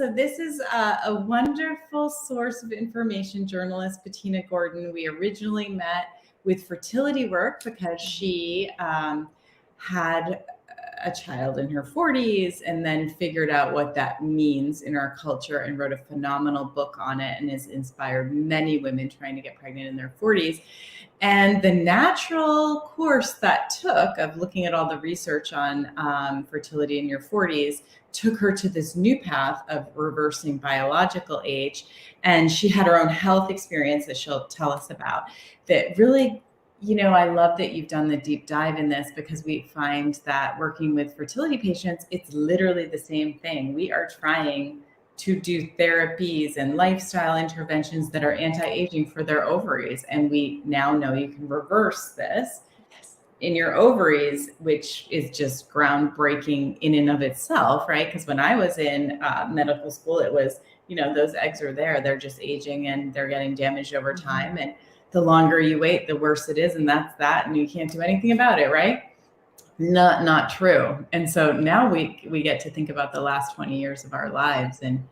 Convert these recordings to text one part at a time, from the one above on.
So this is a wonderful source of information, journalist Bettina Gordon. We originally met with fertility work because she had a child in her 40s and then figured out what that means in our culture and wrote a phenomenal book on it and has inspired many women trying to get pregnant in their 40s. And the natural course that took of looking at all the research on fertility in your 40s took her to this new path of reversing biological age. And she had her own health experience that she'll tell us about that really, I love that you've done the deep dive in this, because we find that working with fertility patients, it's literally the same thing. We are trying to do therapies and lifestyle interventions that are anti-aging for their ovaries. And we now know you can reverse this in your ovaries, which is just groundbreaking in and of itself, right? Because when I was in medical school, it was, those eggs are there, they're just aging and they're getting damaged over time. And the longer you wait, the worse it is. And that's that. And you can't do anything about it, right? Not true. And so now we get to think about the last 20 years of our lives and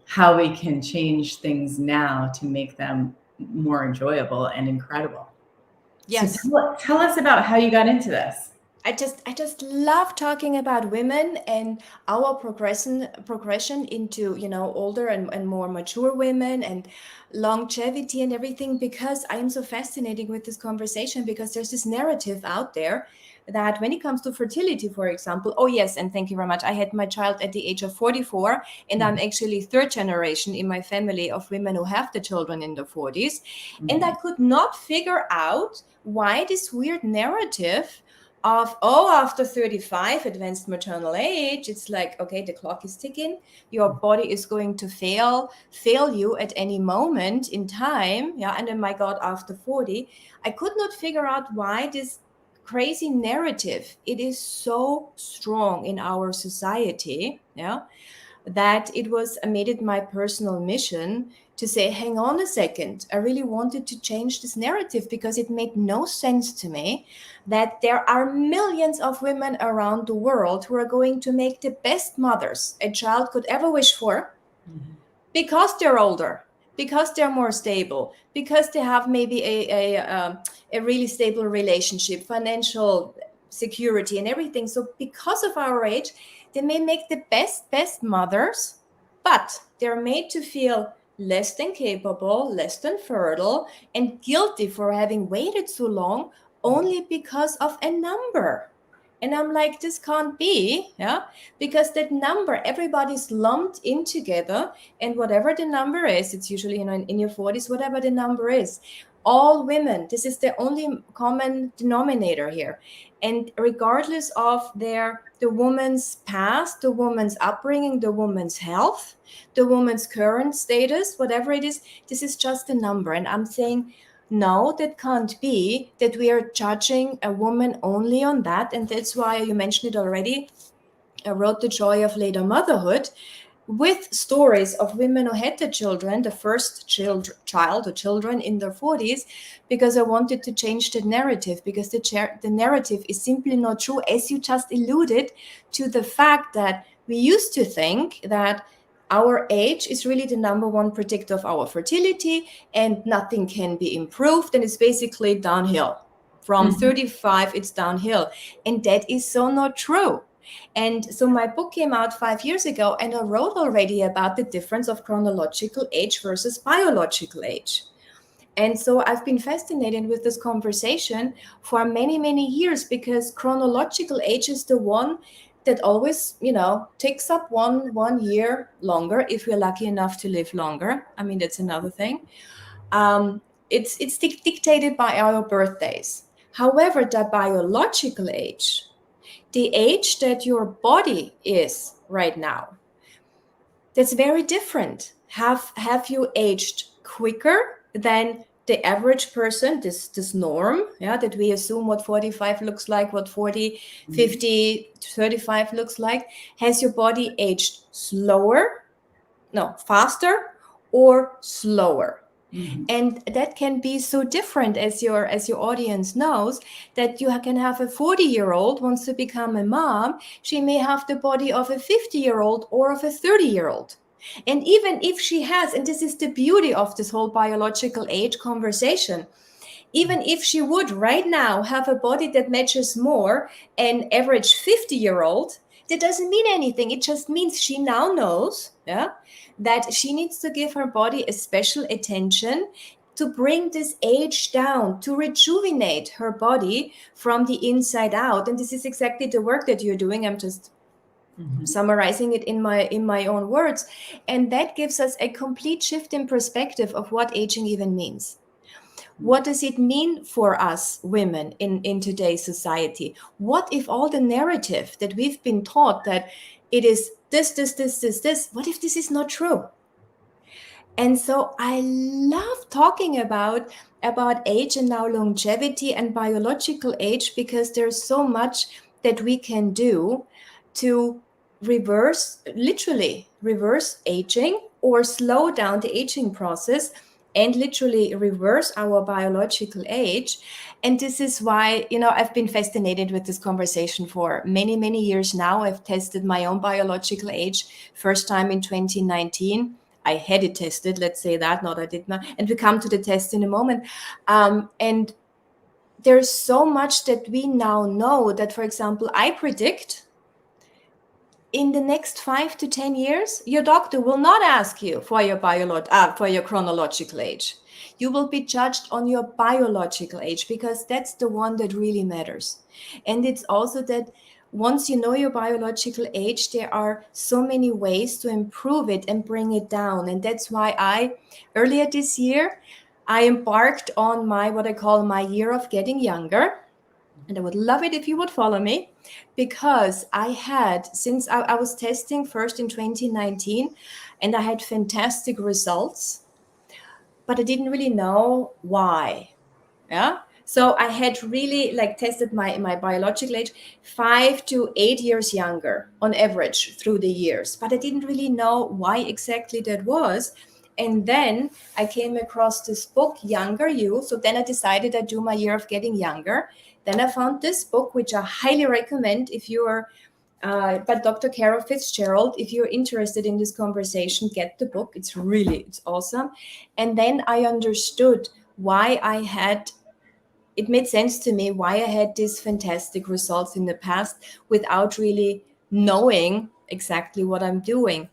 how we can change things now to make them more enjoyable and incredible. Yes. So tell us about how you got into this. I just love talking about women and our progression into, older and more mature women and longevity and everything, because I am so fascinated with this conversation, because there's this narrative out there that when it comes to fertility, for example, oh yes, and thank you very much. I had my child at the age of 44, and I'm actually third generation in my family of women who have the children in the 40s. And I could not figure out why this weird narrative of, after 35, advanced maternal age, it's like, okay, the clock is ticking. Your body is going to fail you at any moment in time. Yeah. And then, my God, after 40, I could not figure out why this crazy narrative, it is so strong in our society, that it made it my personal mission to say, hang on a second, I really wanted to change this narrative, because it made no sense to me that there are millions of women around the world who are going to make the best mothers a child could ever wish for, because they're older, because they're more stable, because they have maybe a really stable relationship, financial security and everything. So because of our age, they may make the best mothers, but they're made to feel less than capable, less than fertile, and guilty for having waited so long only because of a number. And I'm like, this can't be, because that number, everybody's lumped in together, and whatever the number is, it's usually in your 40s, whatever the number is, all women, this is the only common denominator here. And regardless of the woman's past, the woman's upbringing, the woman's health, the woman's current status, whatever it is, this is just a number. And I'm saying, no, that can't be, that we are judging a woman only on that. And that's why, you mentioned it already, I wrote The Joy of Later Motherhood, with stories of women who had the children, the first child or children in their 40s, because I wanted to change the narrative, because the narrative is simply not true, as you just alluded to the fact that we used to think that our age is really the number one predictor of our fertility, and nothing can be improved, and it's basically downhill. From 35, it's downhill. And that is so not true. And so my book came out 5 years ago, and I wrote already about the difference of chronological age versus biological age. And so I've been fascinated with this conversation for many, many years, because chronological age is the one that always, takes up one year longer, if we're lucky enough to live longer. I mean, that's another thing. It's dictated by our birthdays. However, the biological age, the age that your body is right now, that's very different. Have you aged quicker than the average person, this norm, that we assume what 45 looks like, what 40, 50, 35 looks like? Has your body aged faster or slower? And that can be so different, as your audience knows, that you can have a 40-year-old wants to become a mom. She may have the body of a 50-year-old or of a 30-year-old. And even if she has, and this is the beauty of this whole biological age conversation, even if she would right now have a body that matches more an average 50-year-old, that doesn't mean anything. It just means she now knows, yeah, that she needs to give her body a special attention to bring this age down, to rejuvenate her body from the inside out. And this is exactly the work that you're doing. I'm just summarizing it in my own words. And that gives us a complete shift in perspective of what aging even means. What does it mean for us women in today's society? What if all the narrative that we've been taught that it is this, what if this is not true? And so I love talking about age and now longevity and biological age, because there's so much that we can do to literally reverse aging or slow down the aging process and literally reverse our biological age. And this is why, I've been fascinated with this conversation for many, many years now. I've tested my own biological age, first time in 2019. I had it tested, let's say that, not I did not. And we come to the test in a moment. And there's so much that we now know that, for example, I predict in the next 5 to 10 years, your doctor will not ask you for your chronological age. You will be judged on your biological age, because that's the one that really matters. And it's also that once you know your biological age, there are so many ways to improve it and bring it down. And that's why earlier this year, I embarked on what I call my year of getting younger. And I would love it if you would follow me, because I had, since I was testing first in 2019, and I had fantastic results, but I didn't really know why. Yeah. So I had really tested my biological age 5 to 8 years younger on average through the years, but I didn't really know why exactly that was. And then I came across this book, Younger You. So then I decided I'd do my year of getting younger. Then I found this book, which I highly recommend if you are, by Dr. Carol Fitzgerald. If you're interested in this conversation, get the book. It's awesome. And then I understood why it made sense to me why I had these fantastic results in the past without really knowing exactly what I'm doing.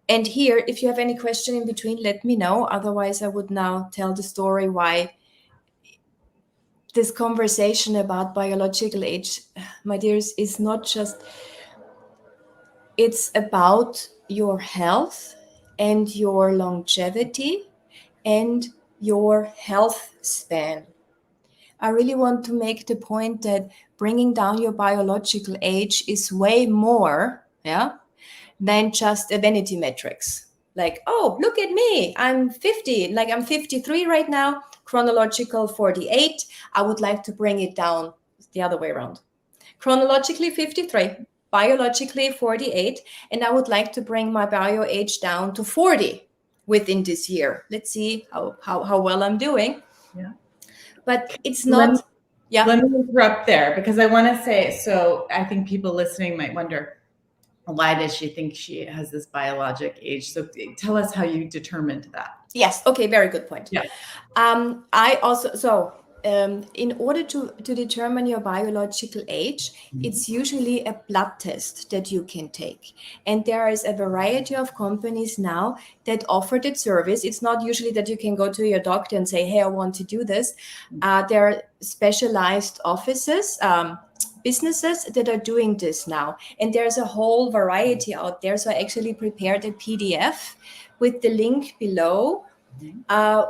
And here, if you have any question in between, let me know. Otherwise, I would now tell the story why this conversation about biological age, my dears, is not just, it's about your health and your longevity and your health span. I really want to make the point that bringing down your biological age is way more, than just a vanity metrics. Like, oh, look at me, I'm 50, I'm 53 right now, chronological 48. I would like to bring it down the other way around. Chronologically 53, biologically 48, and I would like to bring my bio age down to 40 within this year. Let's see how well I'm doing. Yeah. But it's not. Let me interrupt there, because I want to say, so I think people listening might wonder, why does she think she has this biologic age? So tell us how you determined that. Yes. Okay. Very good point. Yeah. I also, in order to determine your biological age, it's usually a blood test that you can take. And there is a variety of companies now that offer that service. It's not usually that you can go to your doctor and say, hey, I want to do this. There are specialized offices, businesses that are doing this now. And there's a whole variety out there. So I actually prepared a PDF with the link below,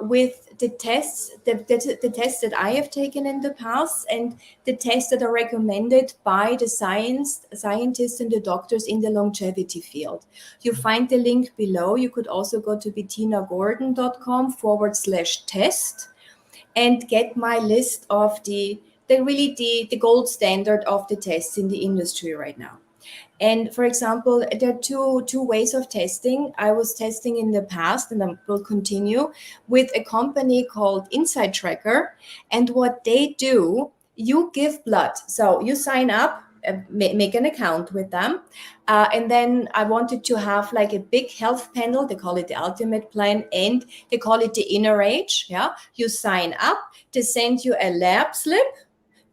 with the tests, the tests that I have taken in the past, and the tests that are recommended by the scientists and the doctors in the longevity field. You find the link below. You could also go to bettinagordon.com/test and get my list of the gold standard of the tests in the industry right now. And for example, there are two ways of testing. I was testing in the past, and I will continue with a company called Inside Tracker. And what they do, you give blood. So you sign up make an account with them. And then I wanted to have like a big health panel. They call it the ultimate plan, and they call it the inner age. Yeah, you sign up, they send you a lab slip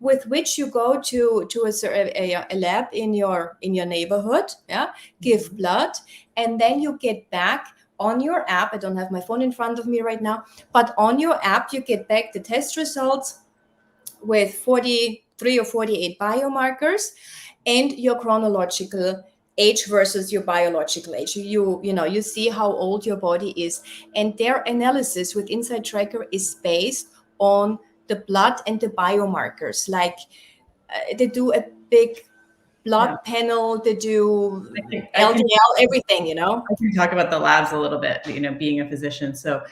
with which you go to a lab in your neighborhood, yeah, give blood, and then you get back on your app. I don't have my phone in front of me right now, but on your app you get back the test results with 43 or 48 biomarkers and your chronological age versus your biological age. You see how old your body is, and their analysis with Inside Tracker is based on the blood and the biomarkers. Like they do a big blood panel, they do LDL, everything, I can talk about the labs a little bit, being a physician. So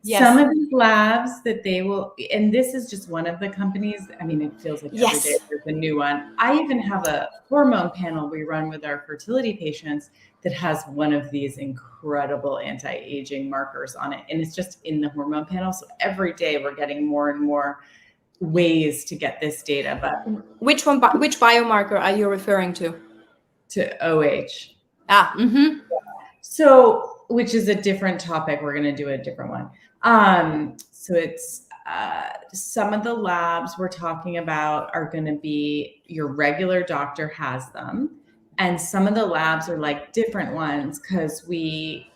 Yes. some of these labs that they will, and this is just one of the companies. I mean, it feels like every day there's a new one. I even have a hormone panel we run with our fertility patients that has one of these incredible anti-aging markers on it. And it's just in the hormone panel. So every day we're getting more and more ways to get this data. But which biomarker are you referring to? To OH. Mm-hmm. So, which is a different topic. We're going to do a different one. So it's some of the labs we're talking about are going to be your regular doctor has them. And some of the labs are like different ones because we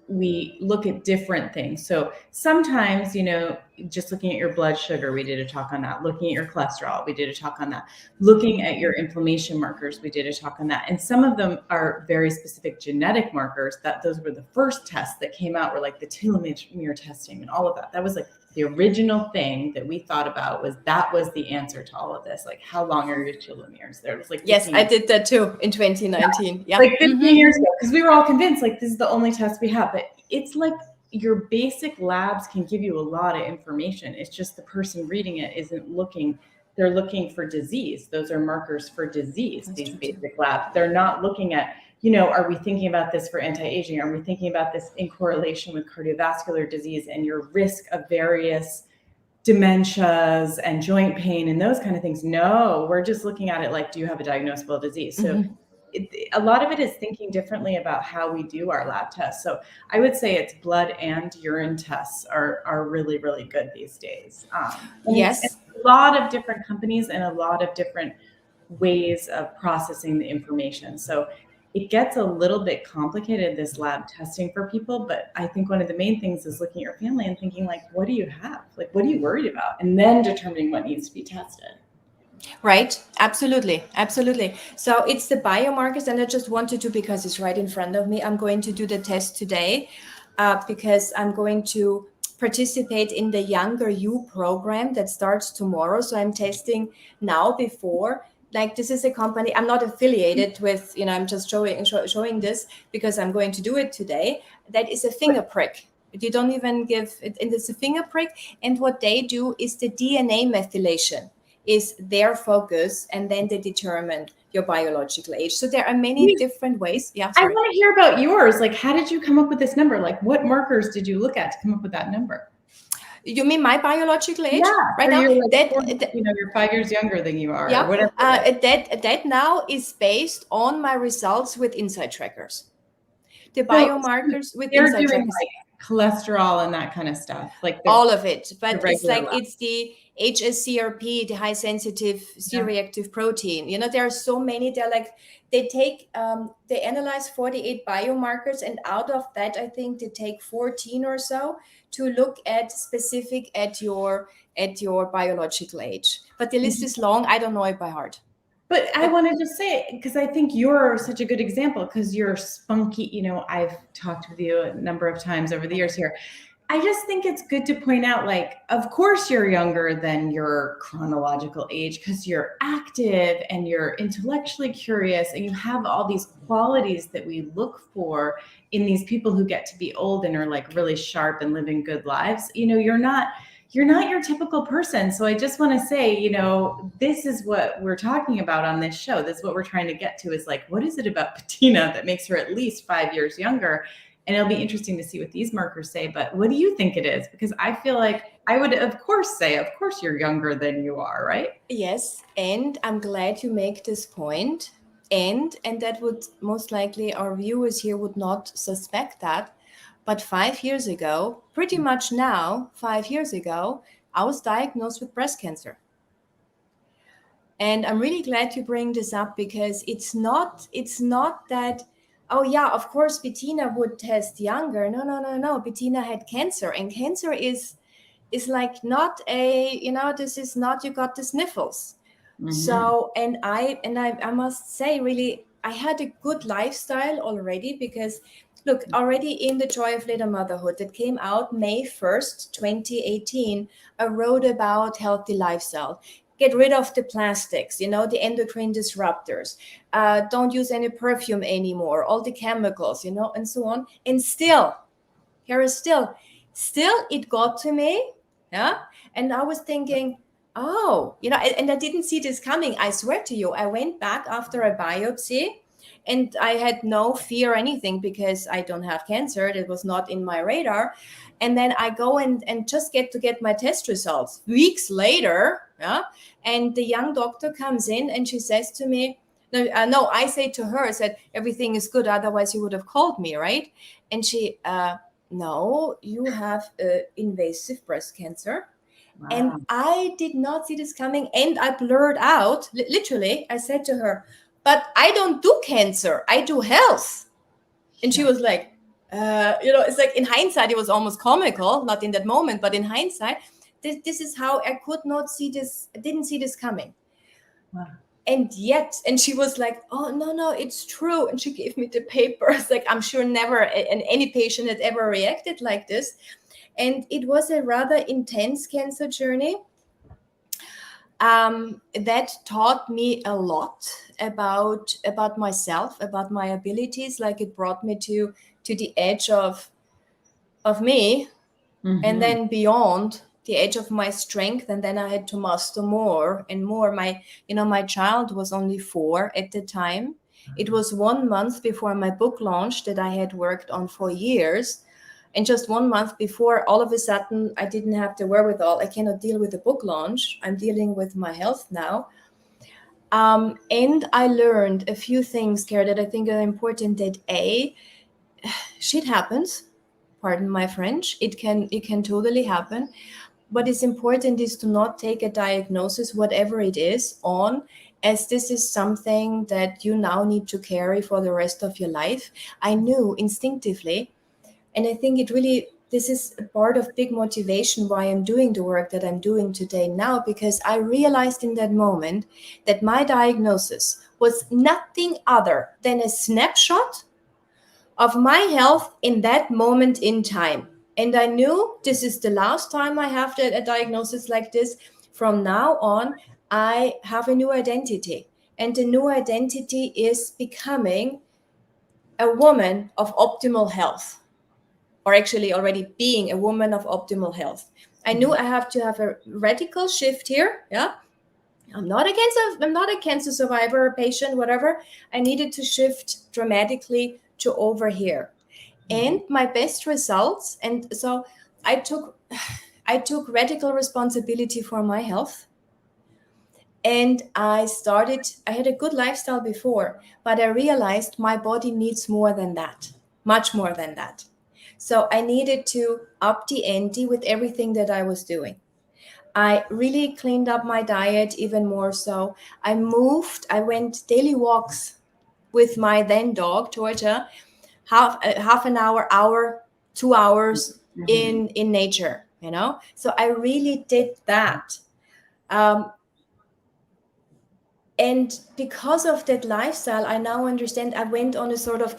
look at different things. So sometimes, just looking at your blood sugar, we did a talk on that. Looking at your cholesterol, we did a talk on that. Looking at your inflammation markers, we did a talk on that. And some of them are very specific genetic markers. Those were the first tests that came out, were like the telomere testing and all of that. That was like the original thing that we thought about was the answer to all of this. Like, how long are your telomeres? There was like, yes, I did that too in 2019. Yeah. Like 15 years ago, because we were all convinced like this is the only test we have. But it's like your basic labs can give you a lot of information. It's just the person reading it isn't looking. They're looking for disease. Those are markers for disease. That's these basic labs. They're not looking at, are we thinking about this for anti-aging? Are we thinking about this in correlation with cardiovascular disease and your risk of various dementias and joint pain and those kind of things? No, we're just looking at it like, do you have a diagnosable disease? So a lot of it is thinking differently about how we do our lab tests. So I would say it's blood and urine tests are really, really good these days. Yes. A lot of different companies and a lot of different ways of processing the information. So it gets a little bit complicated, this lab testing for people. But I think one of the main things is looking at your family and thinking like, what do you have? Like, what are you worried about? And then determining what needs to be tested. Right. Absolutely. Absolutely. So it's the biomarkers, and I just wanted to, because it's right in front of me, I'm going to do the test today because I'm going to participate in the Younger You program that starts tomorrow. So I'm testing now before. Like, this is a company I'm not affiliated with, I'm just showing this because I'm going to do it today. That is a finger prick. You don't even give it, and it's a finger prick. And what they do is the DNA methylation is their focus, and then they determine your biological age. So there are many different ways. Yeah, sorry. I want to hear about yours. Like, how did you come up with this number? Like, what markers did you look at to come up with that number? You mean my biological age? Yeah, right now, you're like you're 5 years younger than you are. Yeah, or whatever. That now is based on my results with Inside Trackers. The biomarkers with Inside Trackers. Like cholesterol and that kind of stuff, like all of it. But it's like lab. It's the HSCRP, the high sensitive C-reactive protein. There are so many. They're like, they analyze 48 biomarkers, and out of that, I think they take 14 or so to look at specific at your biological age. But the list is long. I don't know it by heart. But I want to just say, because I think you're such a good example, because you're spunky. I've talked with you a number of times over the years here. I just think it's good to point out, like, of course you're younger than your chronological age because you're active and you're intellectually curious and you have all these qualities that we look for in these people who get to be old and are like really sharp and living good lives. You're not your typical person. So I just want to say, this is what we're talking about on this show. This is what we're trying to get to, is like, what is it about Bettina that makes her at least 5 years younger? And it'll be interesting to see what these markers say. But what do you think it is? Because I feel like I would, of course, say, of course, you're younger than you are, right? Yes, and I'm glad you make this point. And that would most likely our viewers here would not suspect that. But 5 years ago, pretty much now, 5 years ago, I was diagnosed with breast cancer. And I'm really glad you bring this up, because it's not that, oh yeah, of course Bettina would test younger. No, no, no, no. Bettina had cancer, and cancer is like not a, this is not, you got the sniffles. So, I must say, really, I had a good lifestyle already, because look, already in the Joy of Later Motherhood that came out May 1st, 2018, I wrote about healthy lifestyle. Get rid of the plastics, the endocrine disruptors. Don't use any perfume anymore, all the chemicals, and so on. And still, here is still it got to me. Yeah. And I was thinking, oh, and I didn't see this coming. I swear to you, I went back after a biopsy, and I had no fear or anything, because I don't have cancer. It was not in my radar. And then I go and just get my test results weeks later. Yeah. And the young doctor comes in, and she says to me, no, I say to her, I said, everything is good. Otherwise you would have called me, right? And she, no, you have invasive breast cancer. Wow. And I did not see this coming. And I blurred out, literally, I said to her, but I don't do cancer, I do health. And she was like, it's like, in hindsight, it was almost comical, not in that moment, but in hindsight, this is how I could not see this, I didn't see this coming. Wow. And she was like, oh, no, it's true. And she gave me the paper. It's like, I'm sure never any patient had ever reacted like this. And it was a rather intense cancer journey that taught me a lot about myself, about my abilities. Like, it brought me to the edge of me, and then beyond the edge of my strength. And then I had to master more and more. My child was only 4 at the time. It was 1 month before my book launched that I had worked on for years. And just 1 month before, all of a sudden, I didn't have the wherewithal. I cannot deal with the book launch. I'm dealing with my health now. And I learned a few things, Kara, that I think are important. That shit happens. Pardon my French. It can totally happen. What is important is to not take a diagnosis, whatever it is, on as this is something that you now need to carry for the rest of your life. I knew instinctively, and I think this is a part of big motivation why I'm doing the work that I'm doing today now, because I realized in that moment that my diagnosis was nothing other than a snapshot of my health in that moment in time. And I knew this is the last time I have a diagnosis like this. From now on, I have a new identity. And the new identity is becoming a woman of optimal health, or actually already being a woman of optimal health. I knew I have to have a radical shift here. Yeah. I'm not a cancer survivor, patient, whatever. I needed to shift dramatically to over here. And my best results. And so I took radical responsibility for my health. And I had a good lifestyle before, but I realized my body needs more than that, much more than that. So I needed to up the ante with everything that I was doing. I really cleaned up my diet even more so. I went daily walks with my then dog, Georgia, half an hour, 2 hours in nature, So I really did that. And because of that lifestyle, I now understand. I went on a sort of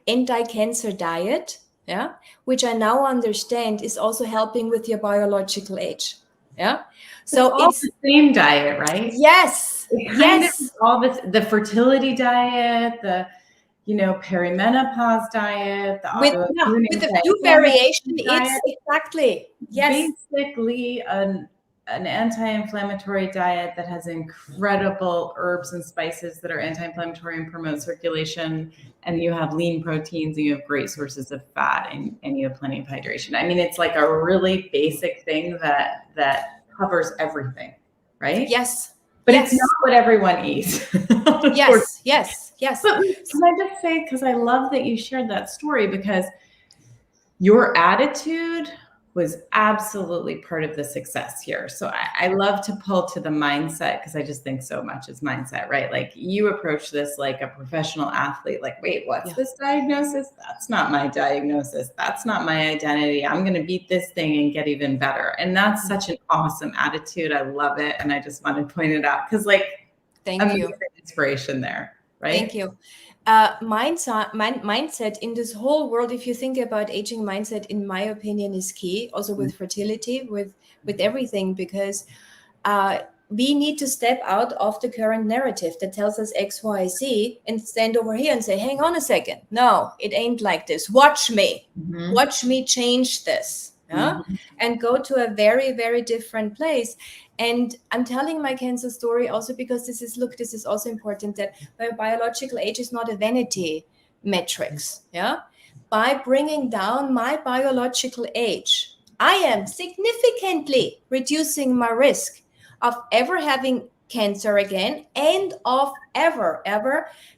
anti-cancer diet, yeah, which I now understand is also helping with your biological age. Yeah. So it's the same diet, right? Yes. Yes. All this, the fertility diet, the perimenopause diet, with a few variations. It's exactly. Yes. Basically an anti-inflammatory diet that has incredible herbs and spices that are anti-inflammatory and promote circulation, and you have lean proteins and you have great sources of fat, and you have plenty of hydration. I mean, it's like a really basic thing that covers everything, right? Yes. But yes. it's not what everyone eats. Yes. But can I just say, because I love that you shared that story, because your attitude was absolutely part of the success here. So I love to pull to the mindset, because I just think so much is mindset, right? Like, you approach this like a professional athlete, like, wait, what's this diagnosis? That's not my diagnosis. That's not my identity. I'm going to beat this thing and get even better. And that's such an awesome attitude. I love it. And I just want to point it out, because like, thank you. Inspiration there, right? Thank you. Mindset in this whole world, if you think about aging, mindset, in my opinion, is key. Also with fertility, with everything, because we need to step out of the current narrative that tells us X, Y, Z, and stand over here and say, hang on a second. No, it ain't like this. Watch me. Watch me change this. And go to a very, very different place. And I'm telling my cancer story also because this is also important, that my biological age is not a vanity metrics. By bringing down my biological age, I am significantly reducing my risk of ever having cancer again, and of ever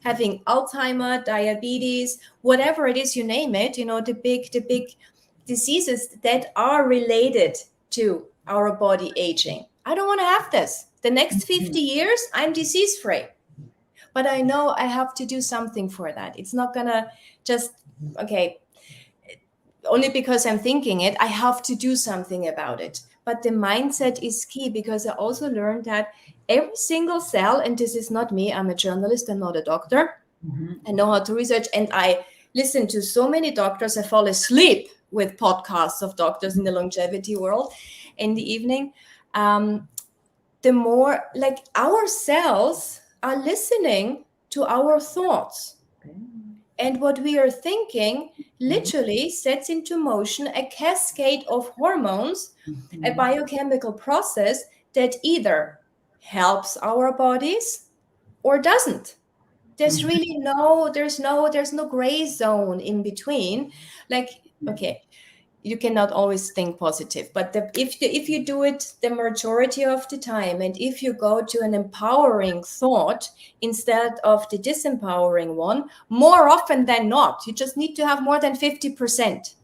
having Alzheimer, diabetes, whatever it is, you name it, the big diseases that are related to our body aging. I don't want to have this. The next 50 years, I'm disease-free. But I know I have to do something for that. It's not going to just, only because I'm thinking it, I have to do something about it. But the mindset is key, because I also learned that every single cell, and this is not me, I'm a journalist, I'm not a doctor. I know how to research, and I listen to so many doctors. I fall asleep with podcasts of doctors in the longevity world in the evening. The more, like, our cells are listening to our thoughts. And what we are thinking literally sets into motion a cascade of hormones, a biochemical process that either helps our bodies or doesn't. There's really there's no gray zone in between. Like, you cannot always think positive, but if you do it the majority of the time, and if you go to an empowering thought instead of the disempowering one, more often than not, you just need to have more than 50%.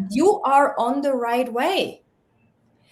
You are on the right way.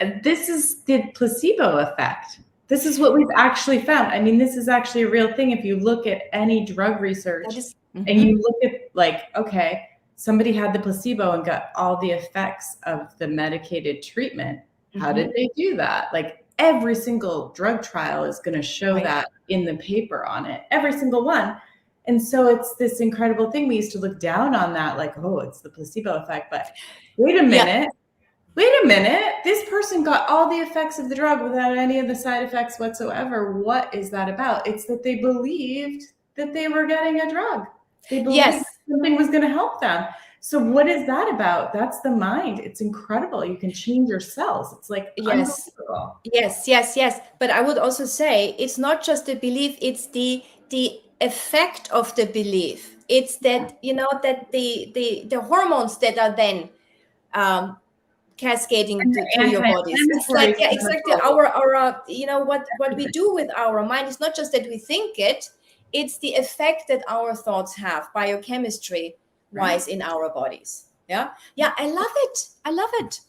And this is the placebo effect. This is what we've actually found. I mean, this is actually a real thing. If you look at any drug research and you look at, like, okay, somebody had the placebo and got all the effects of the medicated treatment. How did they do that? Like, every single drug trial is going to show that in the paper on it, every single one. And so it's this incredible thing. We used to look down on that, like, oh, it's the placebo effect. But wait a minute. This person got all the effects of the drug without any of the side effects whatsoever. What is that about? It's that they believed that they were getting a drug. They believed something was going to help them. So what is that about? That's the mind. It's incredible. You can change your cells. It's like unbelievable. Yes. But I would also say it's not just the belief, it's the effect of the belief. It's that, that the hormones that are then cascading through your bodies. It's like, exactly. Our what we do with our mind is not just that we think it, it's the effect that our thoughts have biochemistry wise in our bodies. I love it.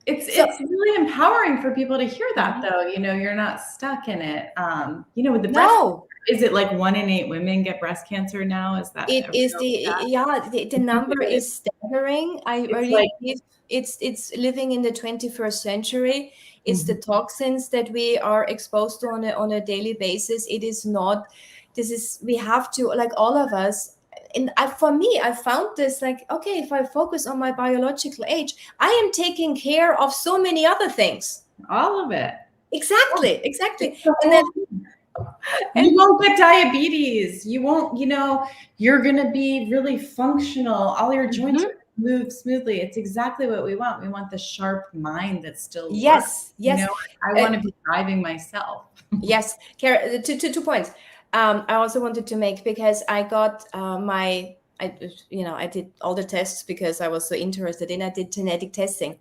It's really empowering for people to hear that, though. You're not stuck in it. With the breast cancer, is it like 1 in 8 women get breast cancer now? Is that it is the number is staggering. I really believe it's living in the 21st century. It's the toxins that we are exposed to on a daily basis. It is not. We have to, like, all of us. And for me, I found this, like, okay, if I focus on my biological age, I am taking care of so many other things. All of it. Exactly. And you won't get diabetes. You won't, you're going to be really functional. All your joints are move smoothly. It's exactly what we want. We want the sharp mind that still works. Yes, yes. I want to be driving myself. Yes, two points. I also wanted to make, because I got I did all the tests because I was so interested in. I did genetic testing.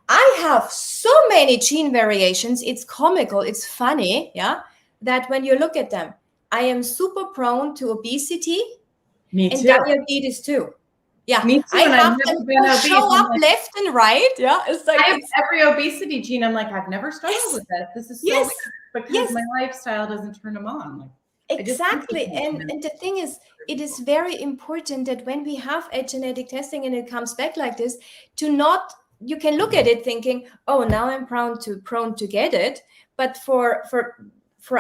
I have so many gene variations. It's comical. It's funny, yeah. That when you look at them, I am super prone to obesity Me and too. diabetes too. Yeah, Me too. I And have I've them never been obese. show I'm up like, left and right. Yeah, it's like I have it's every obesity gene. I'm like, I've never struggled yes, with this. This is so yes, weird because yes. my lifestyle doesn't turn them on. Like, I just think Exactly. it's And the thing is, it is very important that when we have a genetic testing and it comes back like this, to not, you can look at it thinking, oh, now I'm prone to get it. But for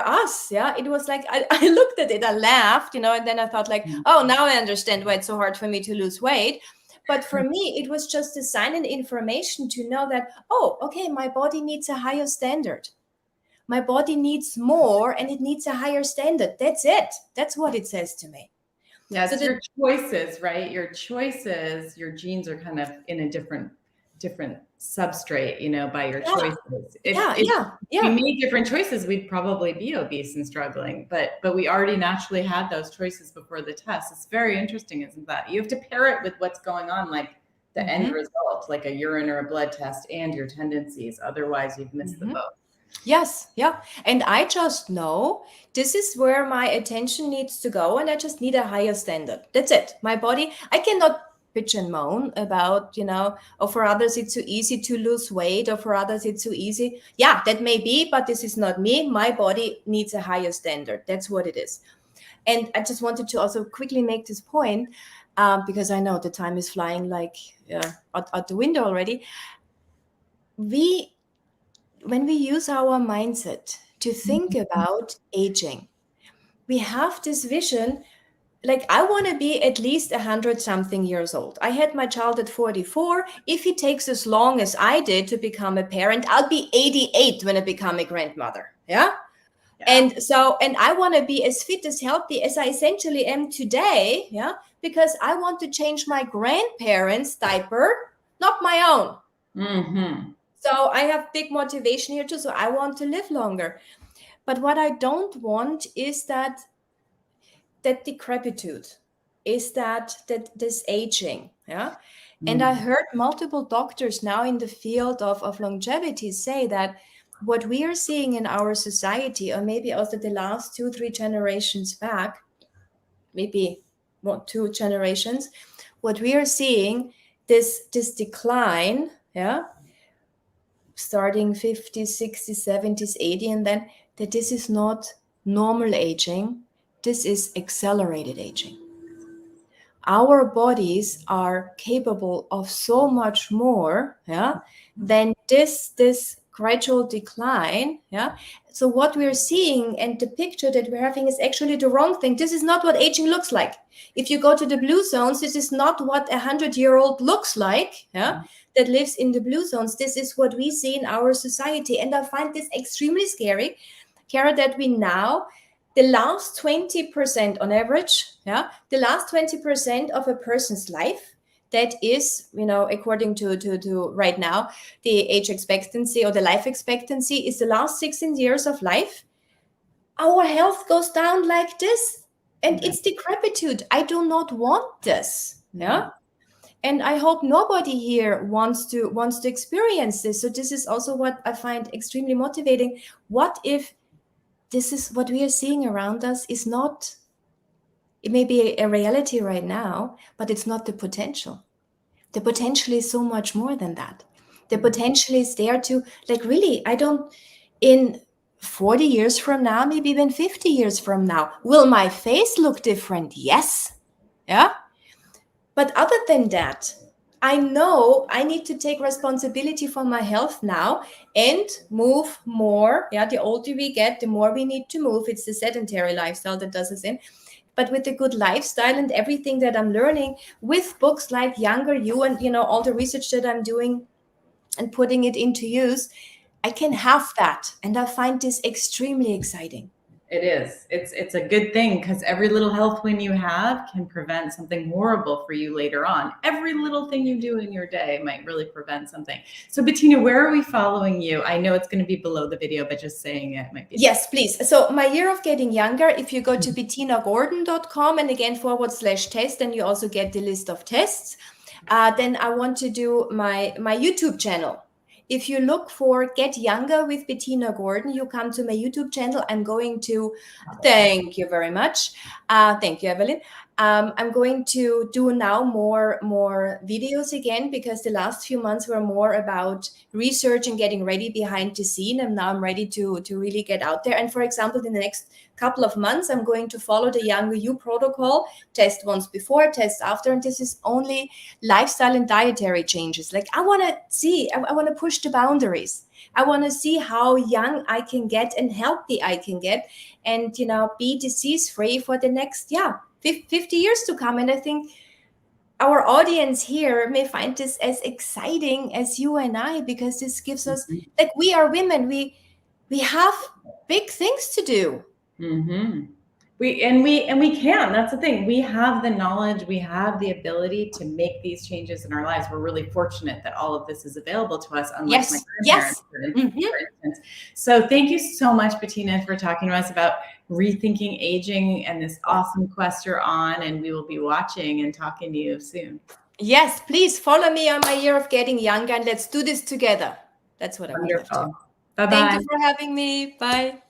us, yeah, it was like I looked at it, I laughed, and then I thought like, oh, now I understand why it's so hard for me to lose weight. But for me, it was just a sign and information to know that, oh, okay, my body needs a higher standard. My body needs more and it needs a higher standard. That's it. That's what it says to me. Yeah, So it's your choices, right? Your choices, your genes are kind of in a different substrate, by your choices. If we made different choices, we'd probably be obese and struggling. But we already naturally had those choices before the test. It's very interesting, isn't that? You have to pair it with what's going on, like the end result, like a urine or a blood test, and your tendencies. Otherwise, you've missed the boat. Yes, yeah. And I just know this is where my attention needs to go, and I just need a higher standard. That's it. My body, I cannot bitch and moan about, or for others it's too easy to lose weight, or for others it's too easy. Yeah, that may be, but this is not me. My body needs a higher standard. That's what it is. And I just wanted to also quickly make this point, because I know the time is flying like out the window already. When we use our mindset to think about aging, we have this vision, like, I want to be at least 100 something years old. I had my child at 44. If he takes as long as I did to become a parent, I'll be 88 when I become a grandmother. Yeah. And I want to be as fit, as healthy as I essentially am today. Yeah. Because I want to change my grandparents' diaper, not my own. Mm-hmm. So I have big motivation here too. So I want to live longer. But what I don't want is that decrepitude, is that this aging. Yeah. And I heard multiple doctors now in the field of longevity say that what we are seeing in our society, or maybe also the last 2-3 generations back, maybe 2 generations, what we are seeing, this decline, yeah, starting 50s, 60s, 70s, 80s, and then that this is not normal aging, this is accelerated aging. Our bodies are capable of so much more, yeah, than this gradual decline, yeah. So what we're seeing and the picture that we're having is actually the wrong thing. This is not what aging looks like. If you go to the blue zones, this is not what 100-year-old looks like, yeah, that lives in the blue zones. This is what we see in our society. And I find this extremely scary, Kara, that we now, the last 20% on average, yeah, the last 20% of a person's life, that is, according to right now, the age expectancy or the life expectancy is the last 16 years of life. Our health goes down like this, and it's decrepitude. I do not want this. Yeah. And I hope nobody here wants to experience this. So this is also what I find extremely motivating. What if this is what we are seeing around us is not, it may be a reality right now, but it's not the potential. The potential is so much more than that. The potential is there to, like, really, in 40 years from now, maybe even 50 years from now, will my face look different? Yes. Yeah. But other than that, I know I need to take responsibility for my health now and move more. Yeah, the older we get, the more we need to move. It's the sedentary lifestyle that does us in. But with a good lifestyle and everything that I'm learning with books like Younger You and, all the research that I'm doing and putting it into use, I can have that. And I find this extremely exciting. It is. It's a good thing because every little health win you have can prevent something horrible for you later on. Every little thing you do in your day might really prevent something. So Bettina, where are we following you? I know it's going to be below the video, but just saying it might be. Yes, please. So my year of getting younger, if you go to bettinagordon.com and again /test, and you also get the list of tests. Then I want to do my YouTube channel. If you look for Get Younger with Bettina Gordon, you come to my YouTube channel. I'm going to, thank you very much. Thank you, Evelyn. I'm going to do now more videos again, because the last few months were more about research and getting ready behind the scene. And now I'm ready to really get out there. And for example, in the next couple of months, I'm going to follow the Younger You protocol, test once before, test after. And this is only lifestyle and dietary changes. Like I want to see, I want to push the boundaries. I want to see how young I can get and healthy I can get, and, you know, be disease free for the next, 50 years to come. And I think our audience here may find this as exciting as you and I, because this gives us, like, we are women, we have big things to do. We can. That's the thing. We have the knowledge, we have the ability to make these changes in our lives. We're really fortunate that all of this is available to us, unlike my grandparents, for instance. So thank you so much, Bettina, for talking to us about rethinking aging and this awesome quest you're on. And we will be watching and talking to you soon. Yes, please follow me on my year of getting younger, and let's do this together. That's what I would love to. Bye-bye. Thank you for having me. Bye.